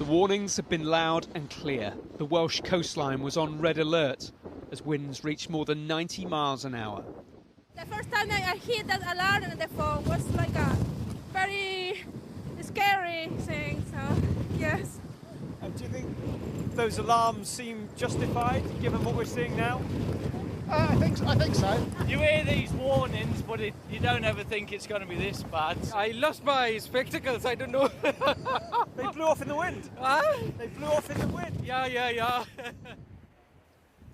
warnings have been loud and clear. The Welsh coastline was on red alert as winds reached more than 90 miles an hour. The first time I heard that alarm on the phone was like a very scary thing, so yes. And do you think those alarms seem justified given what we're seeing now? I think so. You hear these warnings, but you don't ever think it's going to be this bad. I lost my spectacles, I don't know. They blew off in the wind. They blew off in the wind. Yeah.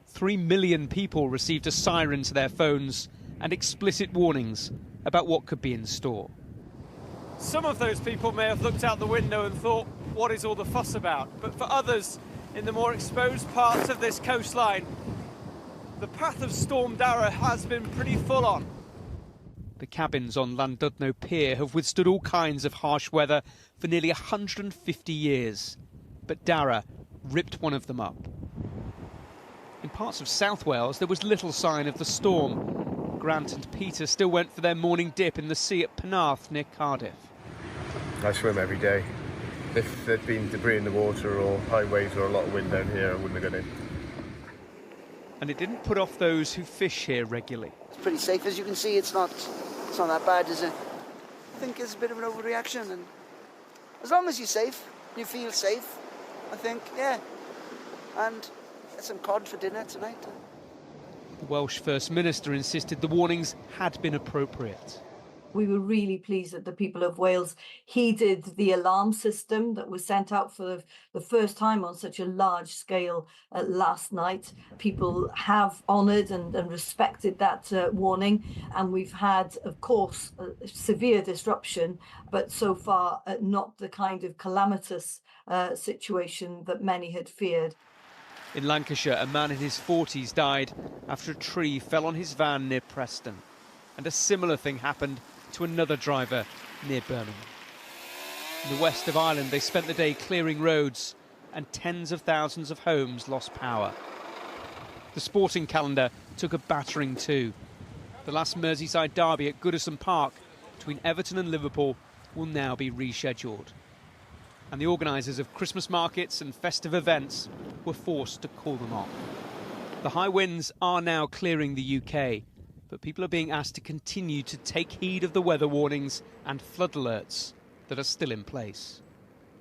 3 million people received a siren to their phones and explicit warnings about what could be in store. Some of those people may have looked out the window and thought, what is all the fuss about? But for others, in the more exposed parts of this coastline, the path of Storm Dara has been pretty full on. The cabins on Llandudno Pier have withstood all kinds of harsh weather for nearly 150 years. But Dara ripped one of them up. In parts of South Wales, there was little sign of the storm. Grant and Peter still went for their morning dip in the sea at Penarth near Cardiff. I swim every day. If there'd been debris in the water or high waves or a lot of wind down here, I wouldn't have gone in. And it didn't put off those who fish here regularly. It's pretty safe, as you can see. It's not that bad, is it? I think it's a bit of an overreaction, and as long as you're safe, you feel safe, I think, yeah. And get some cod for dinner tonight. The Welsh First Minister insisted the warnings had been appropriate. We were really pleased that the people of Wales heeded the alarm system that was sent out for the first time on such a large scale last night. People have honoured and respected that warning, and we've had, of course, severe disruption, but so far not the kind of calamitous situation that many had feared. In Lancashire, a man in his 40s died after a tree fell on his van near Preston. And a similar thing happened to another driver near Birmingham. In the west of Ireland, they spent the day clearing roads and tens of thousands of homes lost power. The sporting calendar took a battering too. The last Merseyside derby at Goodison Park between Everton and Liverpool will now be rescheduled. And the organisers of Christmas markets and festive events were forced to call them off. The high winds are now clearing the UK, but people are being asked to continue to take heed of the weather warnings and flood alerts that are still in place.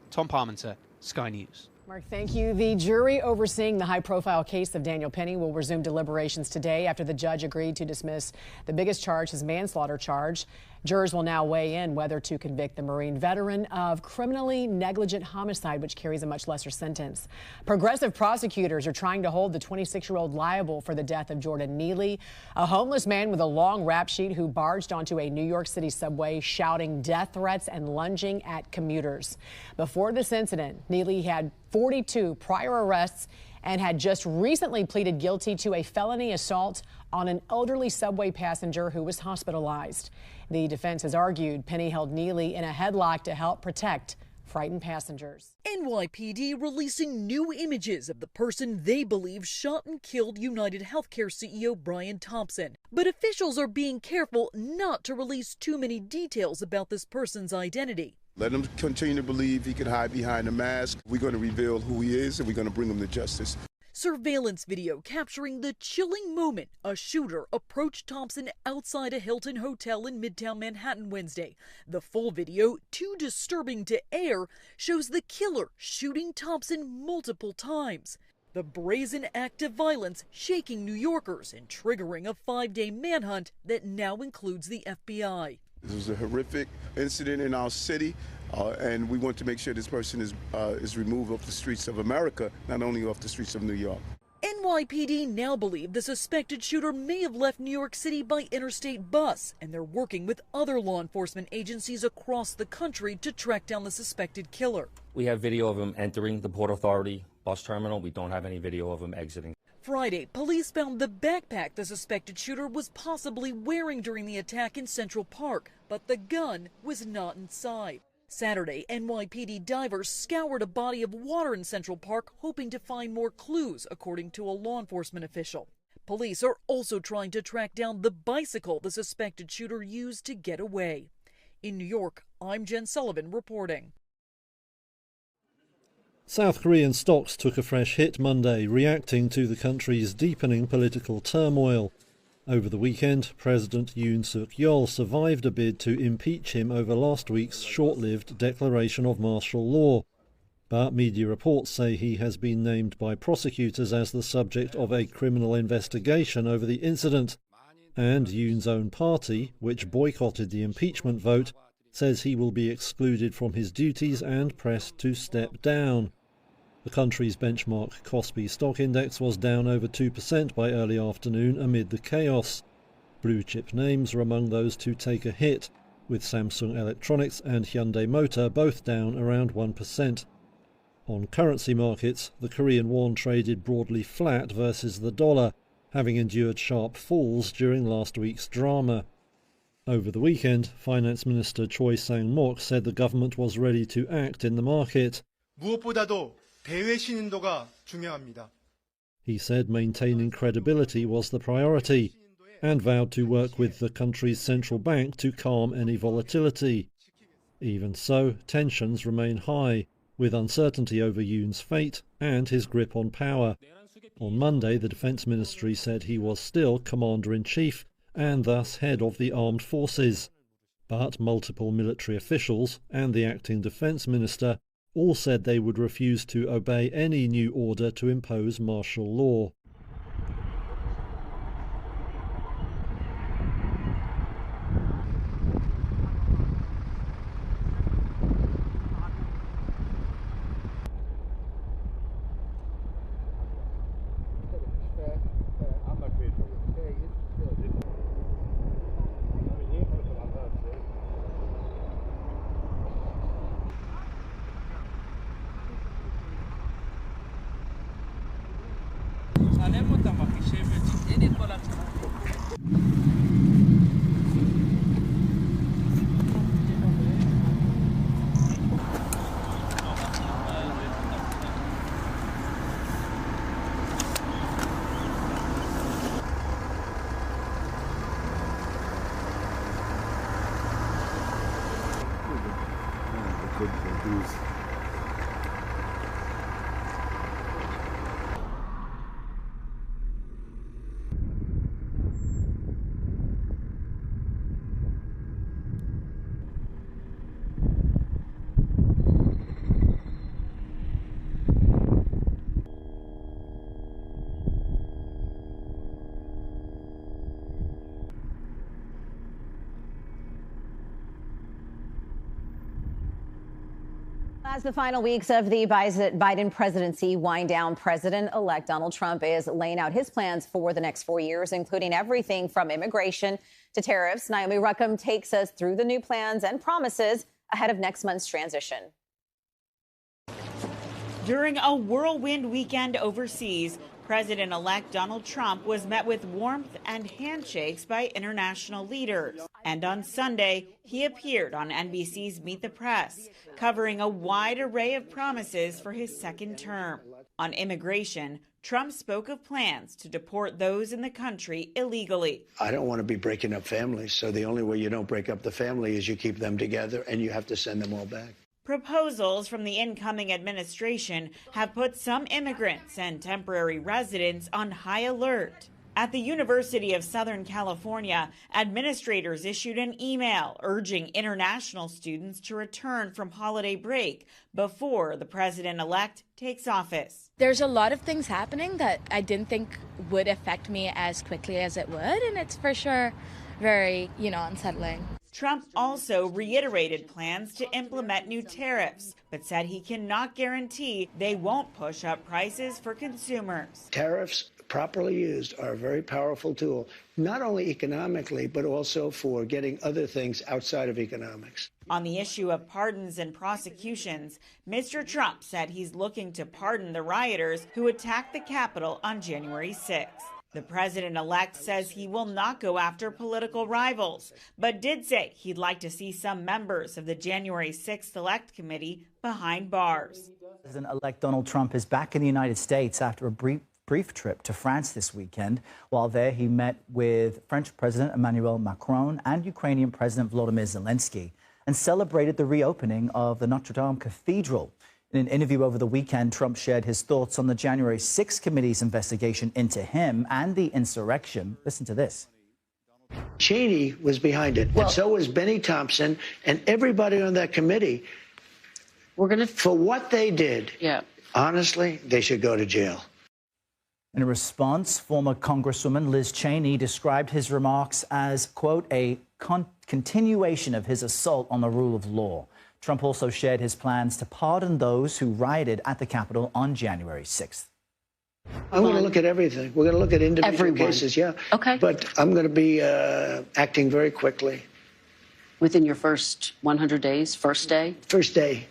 Tom Parmenter, Sky News. Mark, thank you. The jury overseeing the high-profile case of Daniel Penny will resume deliberations today after the judge agreed to dismiss the biggest charge, his manslaughter charge. Jurors will now weigh in whether to convict the Marine veteran of criminally negligent homicide, which carries a much lesser sentence. Progressive prosecutors are trying to hold the 26-year-old liable for the death of Jordan Neely, a homeless man with a long rap sheet who barged onto a New York City subway shouting death threats and lunging at commuters. Before this incident, Neely had 42 prior arrests and had just recently pleaded guilty to a felony assault on an elderly subway passenger who was hospitalized. The defense has argued Penny held Neely in a headlock to help protect frightened passengers. NYPD releasing new images of the person they believe shot and killed United Healthcare CEO Brian Thompson. But officials are being careful not to release too many details about this person's identity. Let him continue to believe he can hide behind a mask. We're going to reveal who he is, and we're going to bring him to justice. Surveillance video capturing the chilling moment a shooter approached Thompson outside a Hilton hotel in Midtown Manhattan Wednesday. The full video, too disturbing to air, shows the killer shooting Thompson multiple times. The brazen act of violence shaking New Yorkers and triggering a 5-day manhunt that now includes the FBI. This was a horrific incident in our city, and we want to make sure this person is removed off the streets of America, not only off the streets of New York. NYPD now believe the suspected shooter may have left New York City by interstate bus, and they're working with other law enforcement agencies across the country to track down the suspected killer. We have video of him entering the Port Authority bus terminal. We don't have any video of him exiting. Friday, police found the backpack the suspected shooter was possibly wearing during the attack in Central Park, but the gun was not inside. Saturday, NYPD divers scoured a body of water in Central Park, hoping to find more clues, according to a law enforcement official. Police are also trying to track down the bicycle the suspected shooter used to get away. In New York, I'm Jen Sullivan reporting. South Korean stocks took a fresh hit Monday, reacting to the country's deepening political turmoil. Over the weekend, President Yoon Suk-yeol survived a bid to impeach him over last week's short-lived declaration of martial law. But media reports say he has been named by prosecutors as the subject of a criminal investigation over the incident. And Yoon's own party, which boycotted the impeachment vote, says he will be excluded from his duties and pressed to step down. The country's benchmark Kospi stock index was down over 2% by early afternoon amid the chaos. Blue-chip names are among those to take a hit, with Samsung Electronics and Hyundai Motor both down around 1%. On currency markets, the Korean won traded broadly flat versus the dollar, having endured sharp falls during last week's drama. Over the weekend, Finance Minister Choi Sang-mok said the government was ready to act in the market. 무엇보다도 대외 신인도가 중요합니다. He said maintaining credibility was the priority, and vowed to work with the country's central bank to calm any volatility. Even so, tensions remain high, with uncertainty over Yoon's fate and his grip on power. On Monday, the Defence Ministry said he was still Commander-in-Chief and thus head of the armed forces. But multiple military officials and the acting Defence Minister all said they would refuse to obey any new order to impose martial law. As the final weeks of the Biden presidency wind down, President-elect Donald Trump is laying out his plans for the next 4 years, including everything from immigration to tariffs. Naomi Ruckham takes us through the new plans and promises ahead of next month's transition. During a whirlwind weekend overseas, President-elect Donald Trump was met with warmth and handshakes by international leaders. And on Sunday, he appeared on NBC's Meet the Press, covering a wide array of promises for his second term. On immigration, Trump spoke of plans to deport those in the country illegally. I don't want to be breaking up families, so the only way you don't break up the family is you keep them together and you have to send them all back. Proposals from the incoming administration have put some immigrants and temporary residents on high alert. At the University of Southern California, administrators issued an email urging international students to return from holiday break before the president-elect takes office. There's a lot of things happening that I didn't think would affect me as quickly as it would, and it's for sure very, unsettling. Trump also reiterated plans to implement new tariffs, but said he cannot guarantee they won't push up prices for consumers. Tariffs, properly used, are a very powerful tool, not only economically, but also for getting other things outside of economics. On the issue of pardons and prosecutions, Mr. Trump said he's looking to pardon the rioters who attacked the Capitol on January 6th. The president-elect says he will not go after political rivals, but did say he'd like to see some members of the January 6th Select Committee behind bars. President-elect Donald Trump is back in the United States after a brief trip to France this weekend. While there, he met with French President Emmanuel Macron and Ukrainian President Volodymyr Zelensky and celebrated the reopening of the Notre Dame Cathedral. In an interview over the weekend, Trump shared his thoughts on the January 6th committee's investigation into him and the insurrection. Listen to this. Cheney was behind it, and so was Benny Thompson and everybody on that committee. For what they did, honestly, they should go to jail. In response, former Congresswoman Liz Cheney described his remarks as, quote, a continuation of his assault on the rule of law. Trump also shared his plans to pardon those who rioted at the Capitol on January 6th. I'm going to look at everything. We're going to look at individual cases, Okay. But I'm going to be acting very quickly. Within your first 100 days, first day? First day.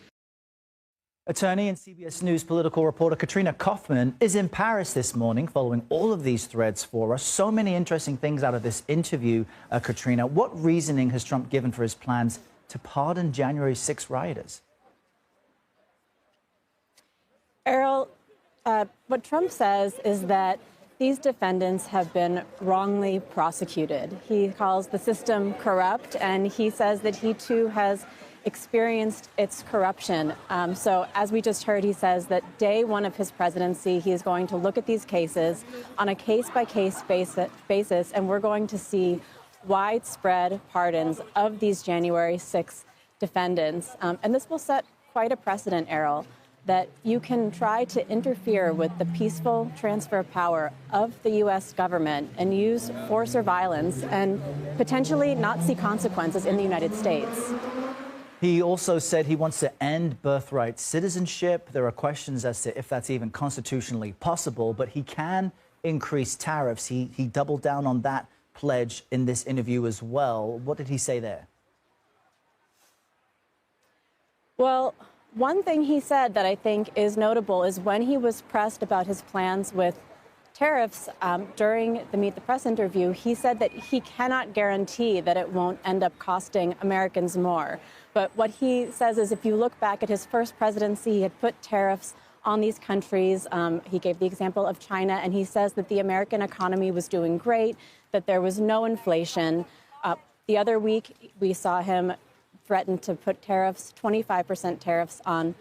Attorney and CBS News political reporter Katrina Kaufman is in Paris this morning following all of these threads for us. So many interesting things out of this interview, Katrina. What reasoning has Trump given for his plans to pardon January 6 rioters? Errol, what Trump says is that these defendants have been wrongly prosecuted. He calls the system corrupt, and he says that he, too, has experienced its corruption. So as we just heard, he says that day one of his presidency, he is going to look at these cases on a case-by-case basis, and we're going to see widespread pardons of these January 6 defendants. And this will set quite a precedent, Errol, that you can try to interfere with the peaceful transfer of power of the U.S. government and use force or violence and potentially not see consequences in the United States. He also said he wants to end birthright citizenship. There are questions as to if that's even constitutionally possible, but he can increase tariffs. He doubled down on that pledge in this interview as well. What did he say there? Well, one thing he said that I think is notable is when he was pressed about his plans with tariffs during the Meet the Press interview, he said that he cannot guarantee that it won't end up costing Americans more. But what he says is if you look back at his first presidency, he had put tariffs on these countries. He gave the example of China, and he says that the American economy was doing great, that there was no inflation. The other week, we saw him threaten to put tariffs, 25% tariffs on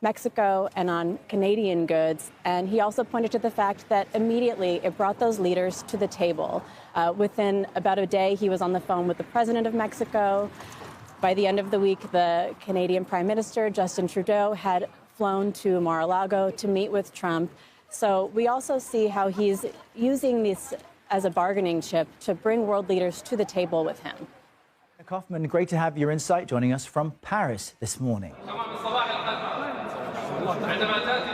Mexico and on Canadian goods. And he also pointed to the fact that immediately it brought those leaders to the table. Within about a day, he was on the phone with the president of Mexico. By the end of the week, the Canadian Prime Minister, Justin Trudeau, had flown to Mar-a-Lago to meet with Trump. So we also see how he's using this as a bargaining chip to bring world leaders to the table with him. Kaufman, great to have your insight joining us from Paris this morning. عندما تأتي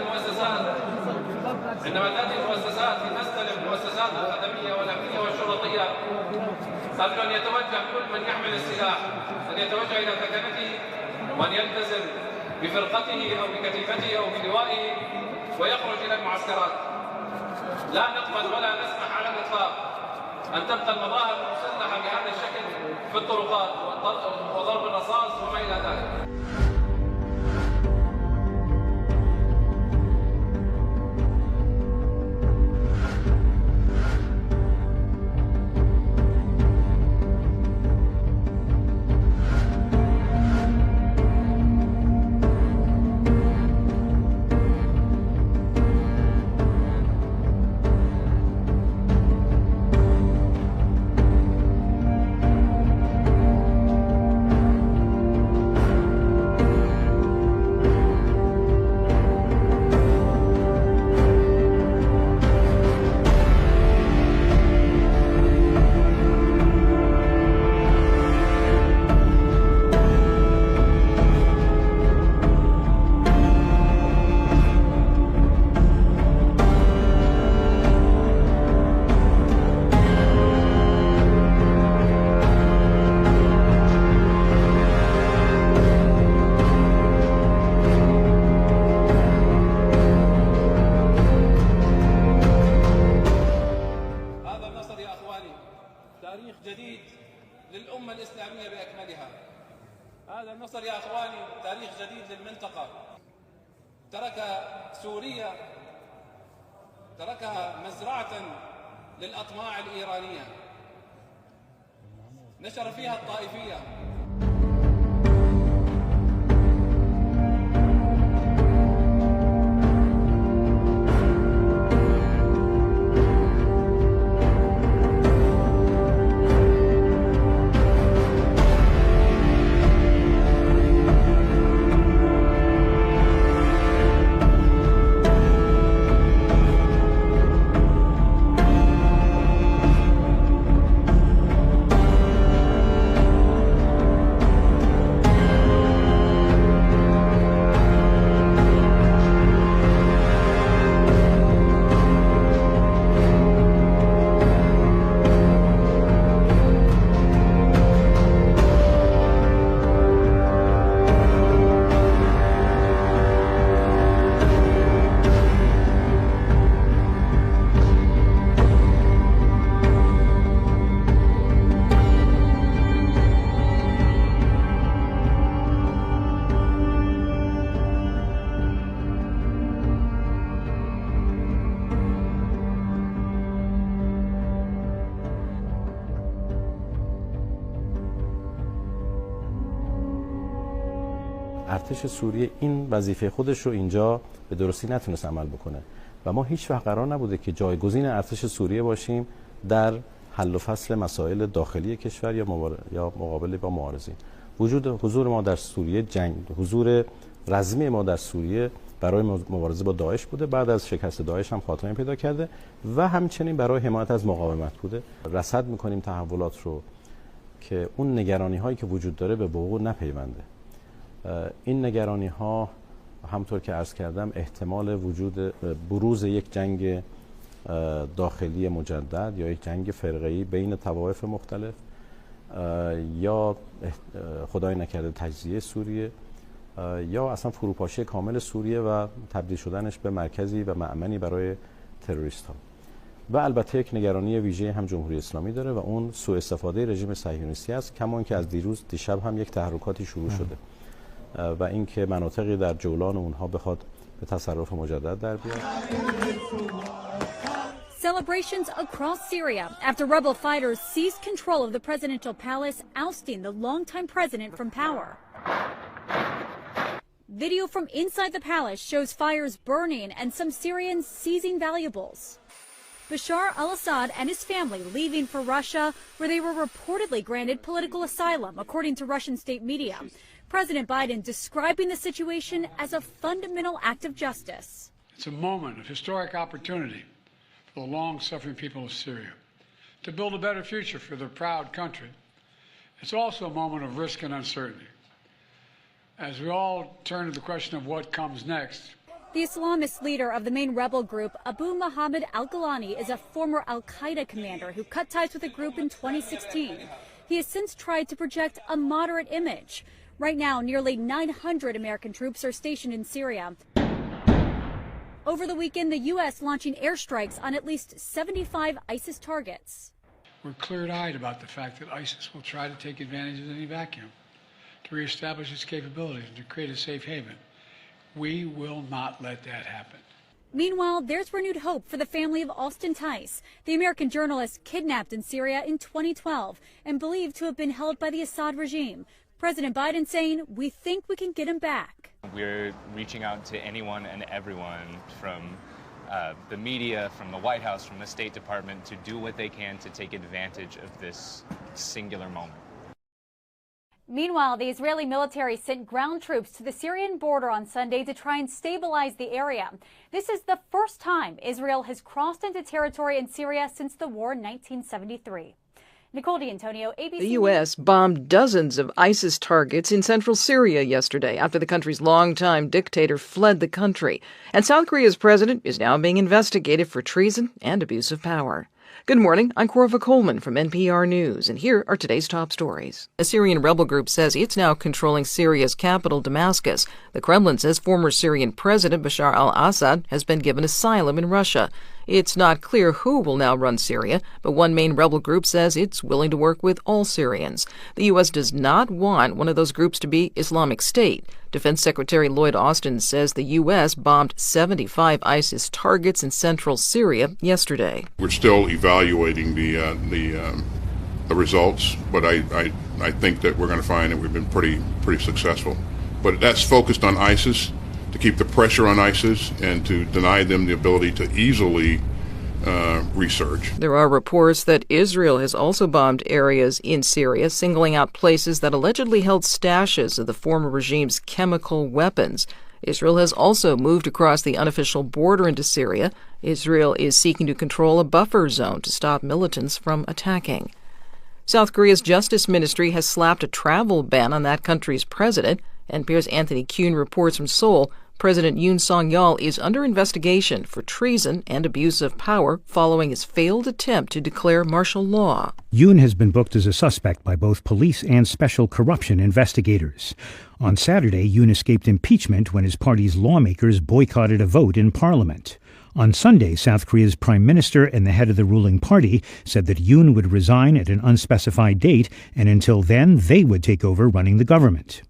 المؤسسات لتستلم المؤسسات الخدمية والأمنية والشرطية قبل أن يتوجه كل من يحمل السلاح أن يتوجه إلى ثكنته وأن يلتزم بفرقته أو بكتيبته أو بلوائه ويخرج إلى المعسكرات. لا نقبل ولا نسمح على الإطلاق أن تبقى المظاهر المسلحة بهذا الشكل في الطرقات وضرب الرصاص وما إلى ذلك. هذا النصر يا أخواني تاريخ جديد للمنطقة. سوريا تركها مزرعة للأطماع الإيرانية، نشر فيها الطائفية. ارتش سوریه این وظیفه خودش رو اینجا به درستی نتونست عمل بکنه و ما هیچ وقت قرار نبوده که جایگزین ارتش سوریه باشیم در حل و فصل مسائل داخلی کشور یا مقابله با معارضین. حضور ما در سوریه حضور رزمی ما در سوریه برای مبارزه با داعش بوده، بعد از شکست داعش هم خاتمه پیدا کرده و همچنین برای حمایت از مقاومت بوده. رصد می‌کنیم تحولات رو که اون نگرانی هایی که وجود داره به وقوع نپیونده. این نگرانی ها همطور که عرض کردم احتمال بروز یک جنگ داخلی مجدد یا یک جنگ فرقه‌ای بین طوایف مختلف یا خدای نکرده تجزیه سوریه یا اصلا فروپاشی کامل سوریه و تبدیل شدنش به مرکزی و مأمنی برای تروریست ها. و البته یک نگرانی ویژه هم جمهوری اسلامی داره و اون سوء استفاده رژیم صهیونیستی است، کمان که از دیشب هم یک تحرکاتی شروع شده و اینکه مناطقی در جولان اونها بخواد به تصرف مجدد در بیاد. Celebrations across Syria after rebel fighters seized control of the presidential palace, ousting the longtime president from power. Video from inside the palace shows fires burning and some Syrians seizing valuables. Bashar al-Assad and his family leaving for Russia, where they were reportedly granted political asylum, according to Russian state media. President Biden describing the situation as a fundamental act of justice. It's a moment of historic opportunity for the long-suffering people of Syria to build a better future for their proud country. It's also a moment of risk and uncertainty. As we all turn to the question of what comes next, The Islamist leader of the main rebel group, Abu Muhammad al-Gulani, is a former al-Qaeda commander who cut ties with the group in 2016. He has since tried to project a moderate image. Right now, nearly 900 American troops are stationed in Syria. Over the weekend, the U.S. launching airstrikes on at least 75 ISIS targets. we're clear-eyed about the fact that ISIS will try to take advantage of any vacuum to reestablish its capabilities and to create a safe haven. We will not let that happen. Meanwhile, there's renewed hope for the family of Austin Tice, the American journalist kidnapped in Syria in 2012 and believed to have been held by the Assad regime. President Biden saying, "We think we can get him back." We're reaching out to anyone and everyone from the media, from the White House, from the State Department to do what they can to take advantage of this singular moment. Meanwhile, the Israeli military sent ground troops to the Syrian border on Sunday to try and stabilize the area. This is the first time Israel has crossed into territory in Syria since the war in 1973. Nicole D'Antonio, ABC. The U.S. bombed dozens of ISIS targets in central Syria yesterday after the country's longtime dictator fled the country. And South Korea's president is now being investigated for treason and abuse of power. Good morning, I'm Corva Coleman from NPR News, and here are today's top stories. A Syrian rebel group says it's now controlling Syria's capital, Damascus. The Kremlin says former Syrian President Bashar al-Assad has been given asylum in Russia. It's not clear who will now run Syria, but one main rebel group says it's willing to work with all Syrians. The U.S. does not want one of those groups to be Islamic State. Defense Secretary Lloyd Austin says the U.S. bombed 75 ISIS targets in central Syria yesterday. We're still evaluating the results, but I think that we're going to find that we've been pretty successful. But that's focused on ISIS, to keep the pressure on ISIS and to deny them the ability to easily research. There are reports that Israel has also bombed areas in Syria, singling out places that allegedly held stashes of the former regime's chemical weapons. Israel has also moved across the unofficial border into Syria. Israel is seeking to control a buffer zone to stop militants from attacking. South Korea's Justice Ministry has slapped a travel ban on that country's president. NPR's Anthony Kuhn reports from Seoul. President Yoon Song-yeol is under investigation for treason and abuse of power following his failed attempt to declare martial law. Yoon has been booked as a suspect by both police and special corruption investigators. On Saturday, Yoon escaped impeachment when his party's lawmakers boycotted a vote in parliament. On Sunday, South Korea's prime minister and the head of the ruling party said that Yoon would resign at an unspecified date, and until then, they would take over running the government.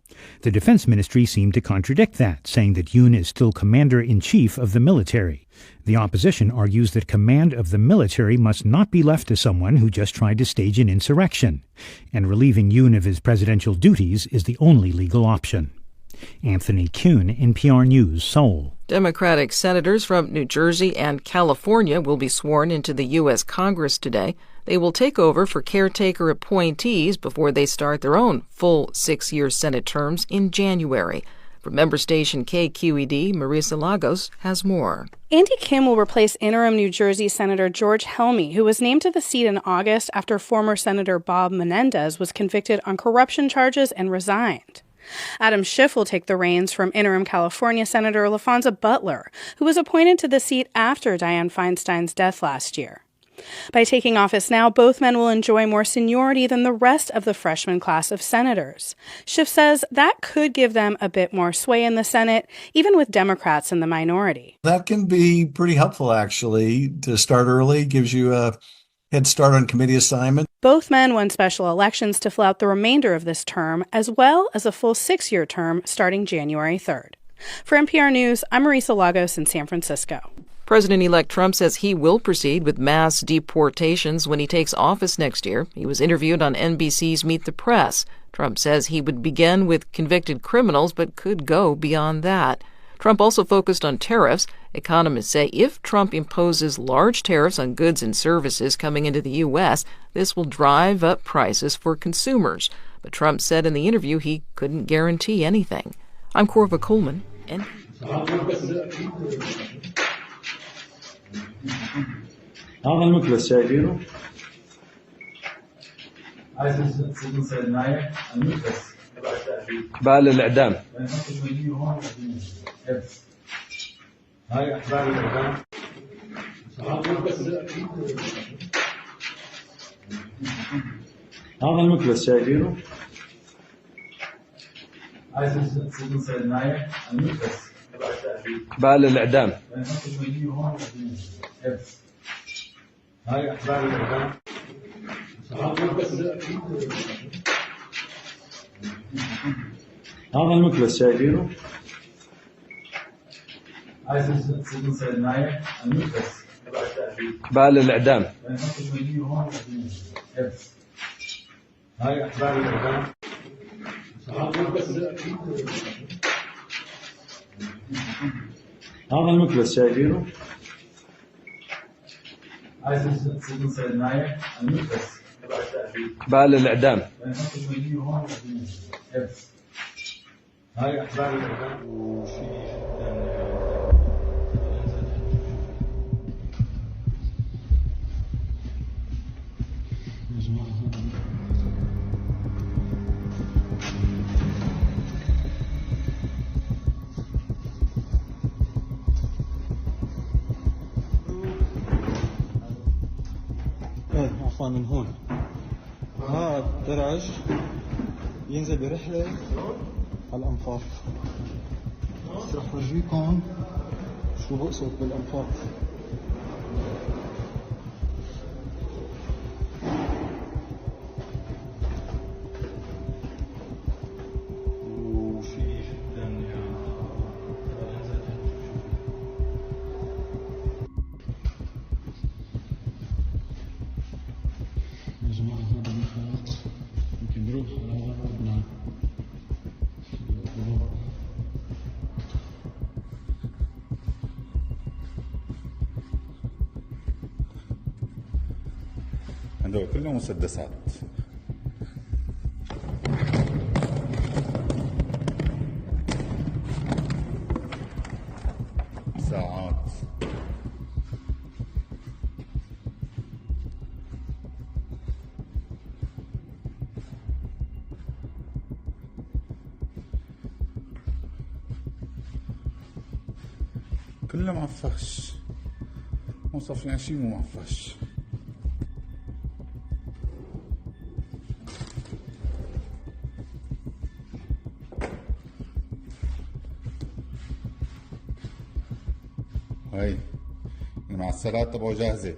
The defense ministry seemed to contradict that, saying that Yoon is still commander-in-chief of the military. The opposition argues that command of the military must not be left to someone who just tried to stage an insurrection, and relieving Yoon of his presidential duties is the only legal option. Anthony Kuhn, NPR News, Seoul. Democratic senators from New Jersey and California will be sworn into the U.S. Congress today. They will take over for caretaker appointees before they start their own full 6-year Senate terms in January. From member station KQED, Marisa Lagos has more. Andy Kim will replace interim New Jersey Senator George Helmy, who was named to the seat in August after former Senator Bob Menendez was convicted on corruption charges and resigned. Adam Schiff will take the reins from interim California Senator LaFonza Butler, who was appointed to the seat after Dianne Feinstein's death last year. By taking office now, both men will enjoy more seniority than the rest of the freshman class of senators. Schiff says that could give them a bit more sway in the Senate, even with Democrats in the minority. That can be pretty helpful, actually, to start early, gives you a head start on committee assignment. Both men won special elections to fill out the remainder of this term, as well as a full 6-year term starting January 3rd. For NPR News, I'm Marisa Lagos in San Francisco. President-elect Trump says he will proceed with mass deportations when he takes office next year. He was interviewed on NBC's Meet the Press. Trump says he would begin with convicted criminals, but could go beyond that. Trump also focused on tariffs. Economists say if Trump imposes large tariffs on goods and services coming into the U.S., this will drive up prices for consumers. But Trump said in the interview he couldn't guarantee anything. I'm Corva Coleman. هذا المثلث شايفينه؟ عايز سيد معايا المثلث بال الإعدام هاي أحبال الإعدام هذا المثلث شايفينه؟ عايز سيد معايا المثلث بال الإعدام هاي أحبال الإعدام هذا المثلث شايفينه؟ عايز سيد معايا المثلث بال الإعدام هاي أحبال الإعدام هذا المثلث شايفينه؟ عايز سيد معايا المثلث بال الإعدام هاي أحبال الإعدام من هون الدرج ينزل برحلة على الأنفاق. رح أورجيكم شو بقصد بالأنفاق. وفي جدا هذول كلهم مسدسات. ساعات. كله معفش. مو صافي شيء مو معفش. هاي المعسلات تبعه جاهزة.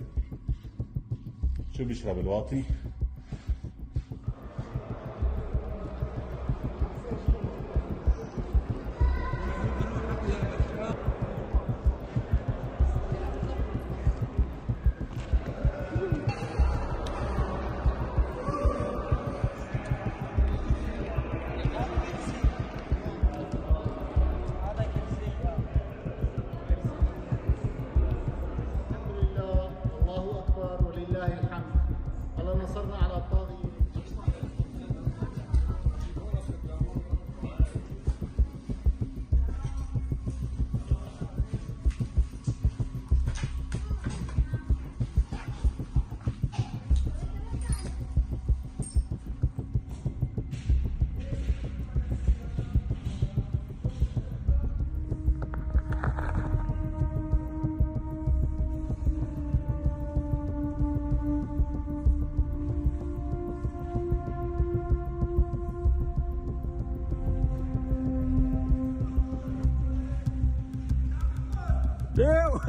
شو بيشرب الواطي؟ Damn.